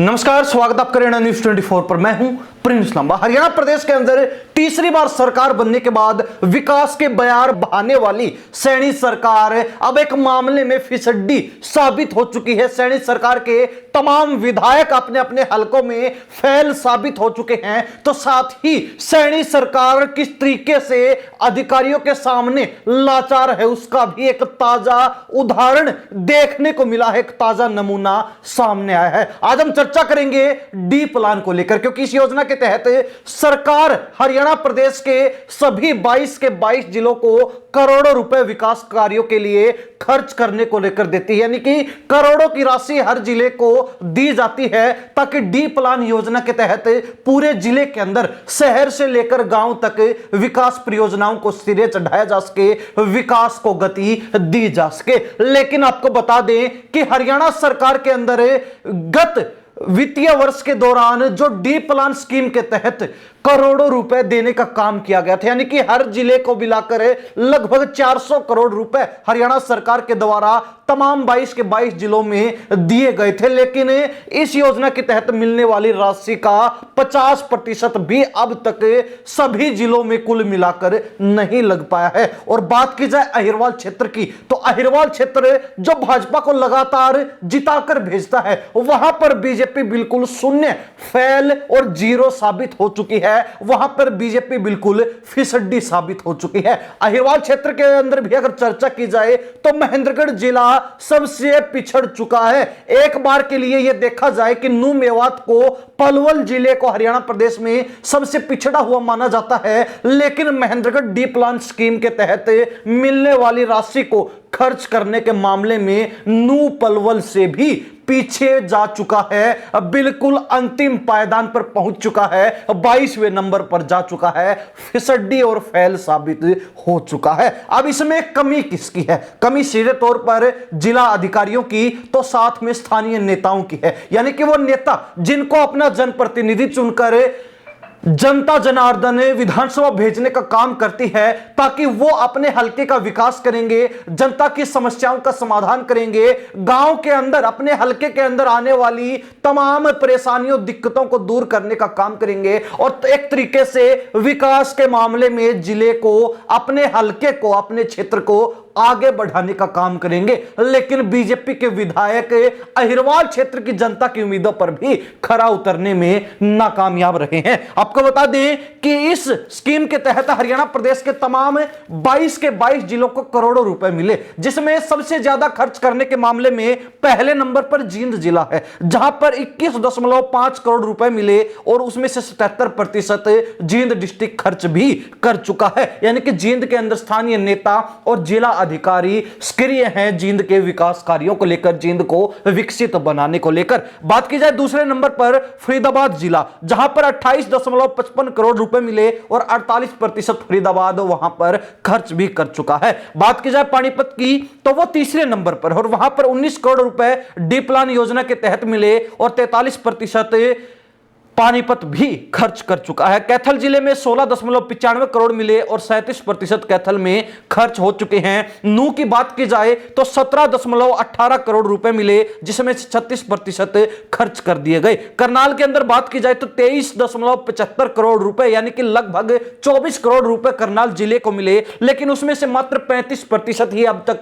नमस्कार, स्वागत आपका हरियाणा न्यूज 24 पर। मैं हूं प्रिंस लंबा। हरियाणा प्रदेश के अंदर तीसरी बार सरकार बनने के बाद विकास के बयार बहाने वाली सैनी सरकार अब एक मामले में फिसड्डी साबित हो चुकी है। सैनी सरकार के तमाम विधायक अपने अपने हलकों में फेल साबित हो चुके हैं। तो साथ ही सैनी सरकार किस तरीके से अधिकारियों के सामने लाचार है, उसका भी एक ताजा उदाहरण देखने को मिला है, एक ताजा नमूना सामने आया है। आज हम चर्चा करेंगे डी प्लान को लेकर, क्योंकि इस योजना के तहत सरकार हरियाणा प्रदेश के सभी 22 के 22 जिलों को करोड़ों रुपए विकास कार्यों के लिए खर्च करने को लेकर देती है। यानी कि करोड़ों की राशि हर जिले को दी जाती है ताकि डी प्लान योजना के तहत पूरे जिले के अंदर शहर से लेकर गांव तक विकास परियोजनाओं को सिरे चढ़ाया जा सके, विकास को गति दी जा सके। लेकिन आपको बता दें कि हरियाणा सरकार के अंदर गत वित्तीय वर्ष के दौरान जो डी प्लान स्कीम के तहत करोड़ों रुपए देने का काम किया गया था, यानी कि हर जिले को मिलाकर लगभग 400 करोड़ रुपए हरियाणा सरकार के द्वारा तमाम 22 के 22 जिलों में दिए गए थे। लेकिन इस योजना के तहत मिलने वाली राशि का 50% भी अब तक सभी जिलों में कुल मिलाकर नहीं लग पाया है। और बात की जाए अहिरवाल क्षेत्र की, तो अहिरवाल क्षेत्र जो भाजपा को लगातार जिताकर भेजता है, वहां पर बीजेपी बिल्कुल शून्य, फेल और जीरो साबित हो चुकी है। वहां पर बीजेपी बिल्कुल फिसड्डी साबित हो चुकी है। अहिरवाल क्षेत्र के अंदर भी अगर चर्चा की जाए तो महेंद्रगढ़ जिला सबसे पिछड़ चुका है। एक बार के लिए यह देखा जाए कि नूह मेवात को, पलवल जिले को हरियाणा प्रदेश में सबसे पिछड़ा हुआ माना जाता है, लेकिन महेंद्रगढ़ डी प्लान स्कीम के तहत मिलने वाली राशि को खर्च करने के मामले में नूह पलवल से भी पीछे जा चुका है, बिल्कुल अंतिम पायदान पर पहुंच चुका है, 22वें नंबर पर जा चुका है, फिसड्डी और फेल साबित हो चुका है। अब इसमें कमी किसकी है? कमी सीधे तौर पर जिला अधिकारियों की तो साथ में स्थानीय नेताओं की है। यानी कि वो नेता जिनको अपना जनप्रतिनिधि चुनकर जनता जनार्दन विधानसभा भेजने का काम करती है ताकि वो अपने हलके का विकास करेंगे, जनता की समस्याओं का समाधान करेंगे, गांव के अंदर अपने हलके के अंदर आने वाली तमाम परेशानियों दिक्कतों को दूर करने का काम करेंगे और एक तरीके से विकास के मामले में जिले को, अपने हलके को, अपने क्षेत्र को आगे बढ़ाने का काम करेंगे। लेकिन बीजेपी के विधायक अहिरवाल क्षेत्र की जनता की उम्मीदों पर भी खरा उतरने में नाकामयाब रहे हैं। आपको बता दें कि इस स्कीम के तहत हरियाणा प्रदेश के तमाम 22 के 22 जिलों को करोड़ों रुपए मिले, जिसमें सबसे ज्यादा खर्च करने के मामले में पहले नंबर पर जींद जिला है, जहां पर 21.5 करोड़ रुपए मिले और उसमें से 77% जींद डिस्ट्रिक्ट खर्च भी कर चुका है। यानी कि जींद के अंदर स्थानीय नेता और जिला अधिकारी सक्रिय हैं जींद के विकास कार्यों को लेकर, जींद को विकसित बनाने को लेकर। बात की जाए दूसरे नंबर पर फरीदाबाद जिला, जहां पर 28.55 करोड़ रुपए मिले और 48% फरीदाबाद वहां पर खर्च भी कर चुका है। बात की जाए पानीपत की, तो वो तीसरे नंबर पर और वहां पर 19 करोड़ रुपए डी प्लान योजना के तहत मिले और 43% पानीपत भी खर्च कर चुका है। कैथल जिले में 16.95 करोड़ मिले और 37% कैथल में खर्च हो चुके हैं। नूह की बात की जाए तो 17.18 करोड़ रुपए मिले, जिसमें से 36% खर्च कर दिए गए। करनाल के अंदर बात की जाए तो 23.75 करोड़ रुपए, यानी कि लगभग 24 करोड़ रुपए करनाल जिले को मिले, लेकिन उसमें से मात्र 35% ही अब तक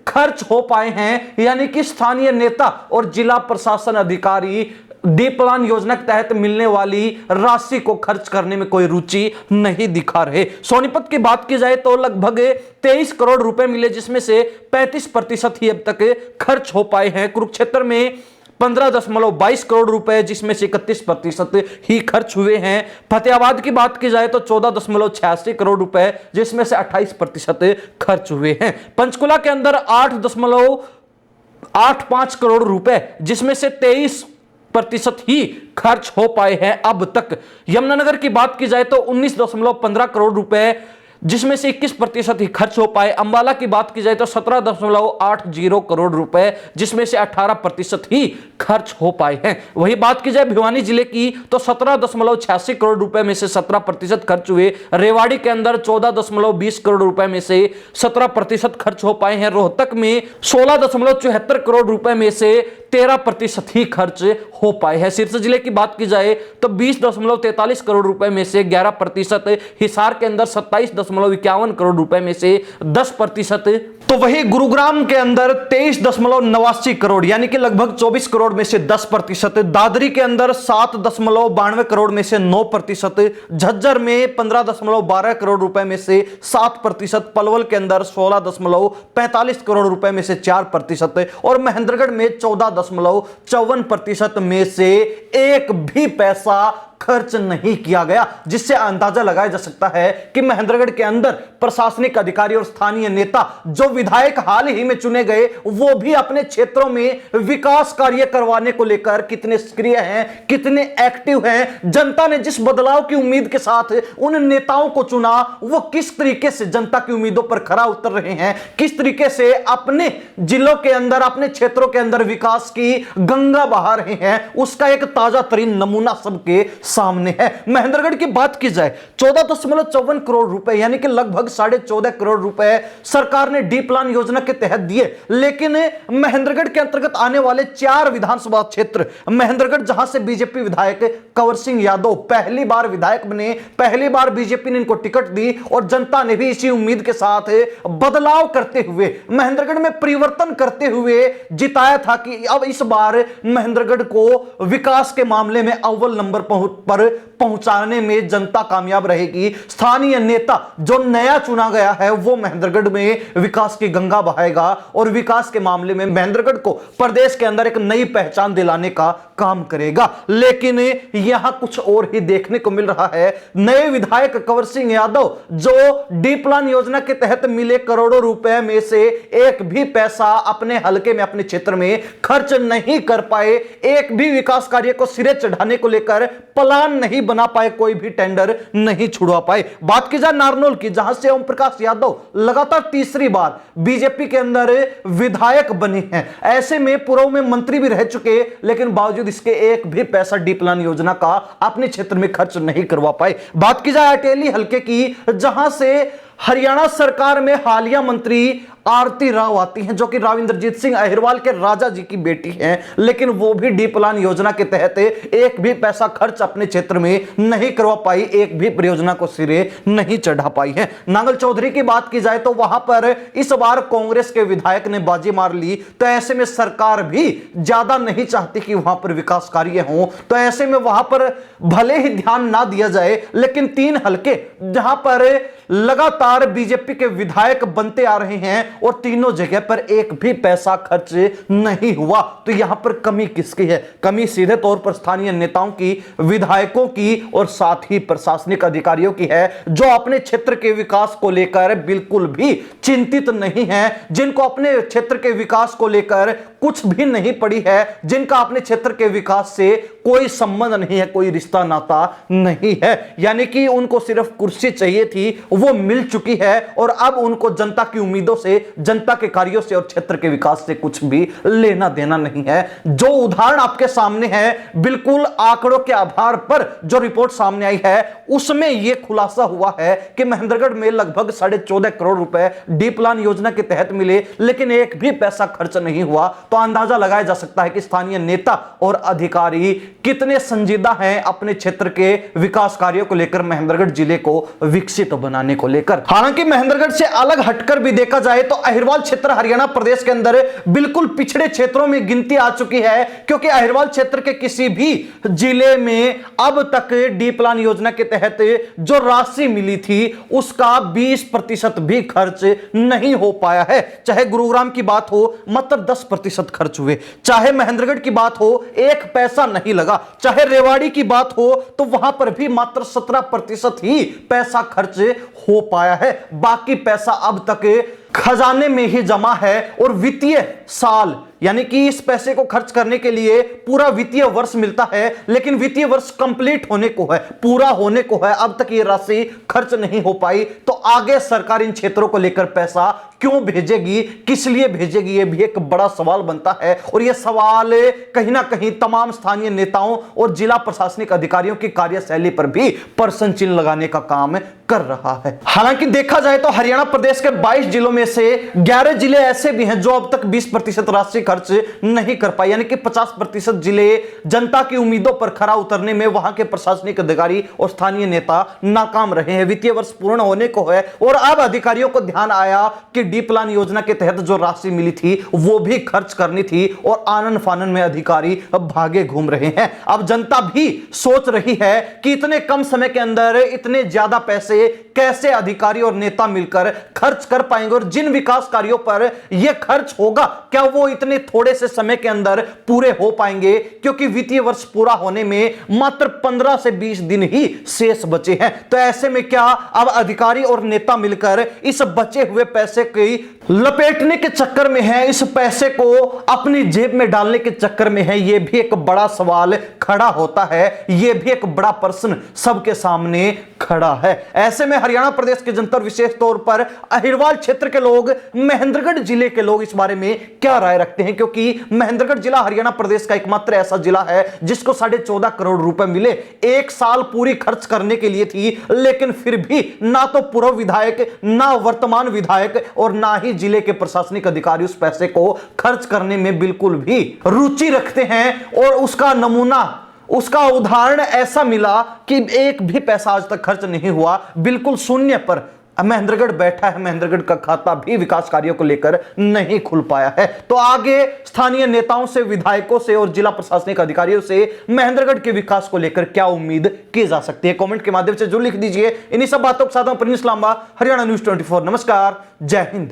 खर्च हो पाए हैं। यानी कि स्थानीय नेता और जिला प्रशासन अधिकारी डी प्लान योजना के तहत मिलने वाली राशि को खर्च करने में कोई रुचि नहीं दिखा रहे। सोनीपत की बात की जाए तो लगभग 23 करोड़ रुपए मिले, जिसमें से 35% ही अब तक खर्च हो पाए हैं। कुरुक्षेत्र में 15.22 करोड़ रुपए, जिसमें से 31% ही खर्च हुए हैं। फतेहाबाद की बात की जाए तो 14.86 करोड़ रुपए, जिसमें से 28% खर्च हुए हैं। पंचकुला के अंदर 8.85 करोड़ रुपए, जिसमें से 23% ही खर्च हो पाए हैं अब तक। यमुनानगर की बात की जाए तो 19.15 करोड़ रुपए जिसमें से 21% ही खर्च हो पाए। अंबाला की बात की जाए तो 17.80 करोड़ रुपए, जिसमें से 18% ही खर्च हो पाए हैं। वही बात की जाए भिवानी जिले की तो 17.86 करोड़ रुपए में से 17% खर्च हुए। रेवाड़ी के अंदर 14.20 करोड़ रुपए में से 17% खर्च हो पाए हैं। रोहतक में 16.74 करोड़ रुपए में से 13% ही खर्च हो पाए हैं। सिरसा जिले की बात की जाए तो 20.43 करोड़ रुपए में से 11%, हिसार के अंदर 27.51 करोड़ रुपए में से 10%, तो वही गुरुग्राम के अंदर 23.89 करोड़ यानी कि लगभग 24 करोड़ में से 10%, दादरी के अंदर 7.92 करोड़ में से 9%, झज्जर में 15.12 करोड़ रुपए में से 7%, पलवल के अंदर 16.45 करोड़ रुपए में से 4% और महेंद्रगढ़ में 14.54% में से एक भी पैसा खर्च नहीं किया गया, जिससे अंदाजा लगाया जा सकता है कि महेंद्रगढ़ के अंदर प्रशासनिक अधिकारी और स्थानीय नेता जो विधायक हाल ही में चुने गए वो भी अपने क्षेत्रों में विकास कार्य करवाने को लेकर कितने सक्रिय हैं, कितने एक्टिव हैं। जनता ने जिस बदलाव की उम्मीद के साथ उन नेताओं को चुना वो किस तरीके से जनता की उम्मीदों पर खरा उतर रहे हैं, किस तरीके से अपने जिलों के अंदर, अपने क्षेत्रों के अंदर विकास की गंगा बहा रहे हैं, उसका एक ताजा तरीन नमूना सबके सामने है। महेंद्रगढ़ की बात की जाए 14.54 करोड़ रुपए यानी कि लगभग 14.5 करोड़ रुपए सरकार ने डी प्लान योजना के तहत दिए, लेकिन महेंद्रगढ़ के अंतर्गत आने वाले 4 विधानसभा क्षेत्र, महेंद्रगढ़ जहां से बीजेपी विधायक कंवर सिंह यादव पहली बार विधायक बने, पहली बार बीजेपी ने इनको टिकट दी और जनता ने भी इसी उम्मीद के साथ बदलाव करते हुए, महेंद्रगढ़ में परिवर्तन करते हुए जिताया था कि अब इस बार महेंद्रगढ़ को विकास के मामले में अव्वल नंबर पर पहुंचाने में जनता कामयाब रहेगी। स्थानीय नेता जो नया चुना गया है वो महेंद्रगढ़ में विकास की गंगा बहाएगा और विकास के मामले में महेंद्रगढ़ को प्रदेश के अंदर एक नई पहचान दिलाने का काम करेगा। लेकिन यहां कुछ और ही देखने को मिल रहा है। नए विधायक कंवर सिंह यादव जो डी प्लान योजना के तहत मिले करोड़ों रुपए में से एक भी पैसा अपने हलके में, अपने क्षेत्र में खर्च नहीं कर पाए, एक भी विकास कार्य को सिरे चढ़ाने को लेकर प्लान नहीं बना पाए, कोई भी टेंडर नहीं छुड़वा पाए। बात की जाए नारनौल की, जहां से ओम प्रकाश यादव लगातार तीसरी बार बीजेपी के अंदर विधायक बने हैं, ऐसे में पूर्व में मंत्री भी रह चुके, लेकिन बावजूद इसके एक भी पैसा डी प्लान योजना का अपने क्षेत्र में खर्च नहीं करवा पाए। बात की जाए अटेली हलके की, जहां से हरियाणा सरकार में हालिया मंत्री आरती राव आती हैं, जो कि राव इंद्रजीत सिंह अहिरवाल के राजा जी की बेटी हैं, लेकिन वो भी डी प्लान योजना के तहत एक भी पैसा खर्च अपने क्षेत्र में नहीं करवा पाई, एक भी परियोजना को सिरे नहीं चढ़ा पाई है। नांगल चौधरी की बात की जाए तो वहां पर इस बार कांग्रेस के विधायक ने बाजी मार ली, तो ऐसे में सरकार भी ज्यादा नहीं चाहती कि वहां पर विकास कार्य हो, तो ऐसे में वहां पर भले ही ध्यान ना दिया जाए, लेकिन 3 हलके जहां पर लगातार बीजेपी के विधायक बनते आ रहे हैं और तीनों जगह पर एक भी पैसा खर्च नहीं हुआ, तो यहां पर कमी किसकी है? कमी सीधे तौर पर स्थानीय नेताओं की, विधायकों की और साथ ही प्रशासनिक अधिकारियों की है, जो अपने क्षेत्र के विकास को लेकर बिल्कुल भी चिंतित नहीं है, जिनको अपने क्षेत्र के विकास को लेकर कुछ भी नहीं पड़ी है, जिनका अपने क्षेत्र के विकास से कोई संबंध नहीं है, कोई रिश्ता नाता नहीं है। यानी कि उनको सिर्फ कुर्सी चाहिए थी, वो मिल चुकी है और अब उनको जनता की उम्मीदों से, जनता के कार्यों से और क्षेत्र के विकास से कुछ भी लेना देना नहीं है। जो उदाहरण आपके सामने है, बिल्कुल आंकड़ों के आधार पर जो रिपोर्ट सामने आई है उसमें यह खुलासा हुआ है कि महेंद्रगढ़ में लगभग 14.5 करोड़ रुपए डी प्लान योजना के तहत मिले, लेकिन एक भी पैसा खर्च नहीं हुआ। तो अंदाजा लगाया जा सकता है कि स्थानीय नेता और अधिकारी कितने संजीदा हैं अपने क्षेत्र के विकास कार्यों को लेकर, महेंद्रगढ़ जिले को विकसित बनाने को लेकर। हालांकि महेंद्रगढ़ से अलग हटकर भी देखा जाए तो अहिरवाल क्षेत्र हरियाणा प्रदेश के अंदर बिल्कुल पिछड़े क्षेत्रों में गिनती आ चुकी है, क्योंकि अहिरवाल क्षेत्र के किसी भी जिले में अब तक डी प्लान योजना के तहत जो राशि मिली थी उसका 20% भी खर्च नहीं हो पाया है। चाहे गुरुग्राम की बात हो मात्र 10% खर्च हुए, चाहे महेंद्रगढ़ की बात हो 1 पैसा नहीं लगा, चाहे रेवाड़ी की बात हो तो वहां पर भी मात्र 17% ही पैसा खर्च हो पाया है। बाकी पैसा अब तक खजाने में ही जमा है और वित्तीय साल यानी कि इस पैसे को खर्च करने के लिए पूरा वित्तीय वर्ष मिलता है, लेकिन वित्तीय वर्ष कंप्लीट होने को है, पूरा होने को है, अब तक ये राशि खर्च नहीं हो पाई। तो आगे सरकार इन क्षेत्रों को लेकर पैसा क्यों भेजेगी, किस लिए भेजेगी, ये भी एक बड़ा सवाल बनता है। और ये सवाल कहीं ना कहीं तमाम स्थानीय नेताओं और जिला प्रशासनिक अधिकारियों की कार्यशैली पर भी प्रश्न चिन्ह लगाने का काम कर रहा है। हालांकि देखा जाए तो हरियाणा प्रदेश के 22 जिलों में से 11 जिले ऐसे भी हैं जो अब तक 20% राशि खर्च नहीं कर पाए, यानी कि 50% जिले जनता की उम्मीदों पर खरा उतरने में वहां के प्रशासनिक अधिकारी और स्थानीय नेता नाकाम रहे हैं। वित्तीय वर्ष पूर्ण होने को है और अब अधिकारियों को ध्यान आया कि डी प्लान योजना के तहत जो राशि मिली थी वो भी खर्च करनी थी और आनन फानन में अधिकारी अब भागे घूम रहे हैं। अब जनता भी सोच रही है कि इतने कम समय के अंदर इतने ज्यादा पैसे कैसे अधिकारी और नेता मिलकर खर्च कर पाएंगे, और जिन विकास कार्यों पर यह खर्च होगा क्या वो इतने थोड़े से समय के अंदर पूरे हो पाएंगे, क्योंकि वित्तीय वर्ष पूरा होने में मात्र 15 से 20 दिन ही शेष बचे हैं। तो ऐसे में क्या अब अधिकारी और नेता मिलकर इस बचे हुए पैसे की लपेटने के चक्कर में है, इस पैसे को अपनी जेब में डालने के चक्कर में है? यह भी एक बड़ा सवाल खड़ा होता है, यह भी एक बड़ा प्रश्न सबके सामने खड़ा है। ऐसे में हरियाणा प्रदेश के जनता, विशेष तौर पर अहिरवाल क्षेत्र के लोग, महेंद्रगढ़ जिले के लोग इस बारे में क्या राय रखते हैं, क्योंकि महेंद्रगढ़ जिला हरियाणा प्रदेश का एकमात्र ऐसा जिला है जिसको 14.5 करोड़ रुपए मिले एक साल पूरी खर्च करने के लिए थी, लेकिन फिर भी ना तो पूर्व विधायक, ना वर्तमान विधायक और ना ही जिले के प्रशासनिक अधिकारी उस पैसे को खर्च करने में बिल्कुल भी रुचि रखते हैं। और उसका नमूना, उसका उदाहरण ऐसा मिला कि एक भी पैसा आज तक खर्च नहीं हुआ, बिल्कुल शून्य पर महेंद्रगढ़ बैठा है। महेंद्रगढ़ का खाता भी विकास कार्यों को लेकर नहीं खुल पाया है। तो आगे स्थानीय नेताओं से, विधायकों से और जिला प्रशासनिक अधिकारियों से महेंद्रगढ़ के विकास को लेकर क्या उम्मीद की जा सकती है, कमेंट के माध्यम से जरूर लिख दीजिए। इन्हीं सब बातों के साथ प्रिंस लांबा, हरियाणा न्यूज़ 24। नमस्कार, जय हिंद।